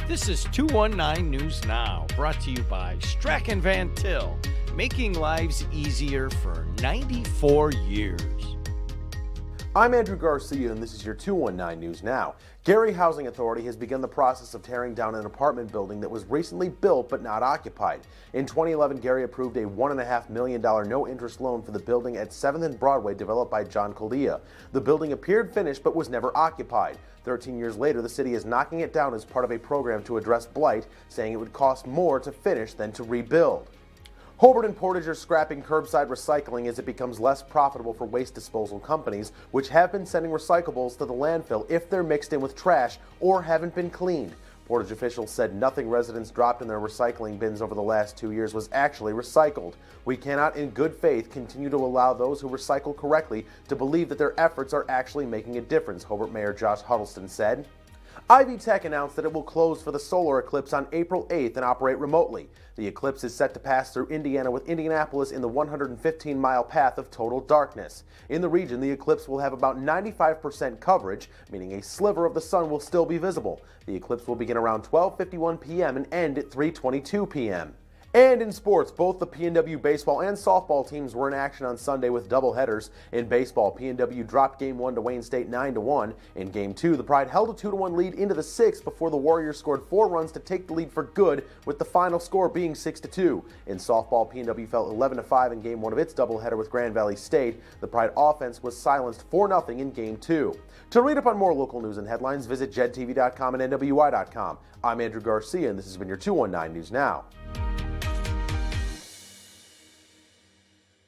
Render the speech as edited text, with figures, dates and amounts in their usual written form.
This is 219 News Now, brought to you by Strachan Van Til, making lives easier for 94 years. I'm Andrew Garcia, and this is your 219 News Now. Gary Housing Authority has begun the process of tearing down an apartment building that was recently built but not occupied. In 2011, Gary approved a $1.5 million no-interest loan for the building at 7th and Broadway developed by John Coldia. The building appeared finished but was never occupied. 13 years later, the city is knocking it down as part of a program to address blight, saying it would cost more to finish than to rebuild. Hobart and Portage are scrapping curbside recycling as it becomes less profitable for waste disposal companies, which have been sending recyclables to the landfill if they're mixed in with trash or haven't been cleaned. Portage officials said nothing residents dropped in their recycling bins over the last 2 years was actually recycled. We cannot in good faith continue to allow those who recycle correctly to believe that their efforts are actually making a difference, Hobart Mayor Josh Huddleston said. Ivy Tech announced that it will close for the solar eclipse on April 8th and operate remotely. The eclipse is set to pass through Indiana, with Indianapolis in the 115-mile path of total darkness. In the region, the eclipse will have about 95% coverage, meaning a sliver of the sun will still be visible. The eclipse will begin around 12:51 p.m. and end at 3:22 p.m. And in sports, both the PNW baseball and softball teams were in action on Sunday with doubleheaders. In baseball, PNW dropped Game 1 to Wayne State 9-1. In Game 2, the Pride held a 2-1 lead into the 6th before the Warriors scored 4 runs to take the lead for good, with the final score being 6-2. In softball, PNW fell 11-5 in Game 1 of its doubleheader with Grand Valley State. The Pride offense was silenced 4-0 in Game 2. To read up on more local news and headlines, visit JEDtv.com and NWI.com. I'm Andrew Garcia, and this has been your 219 News Now.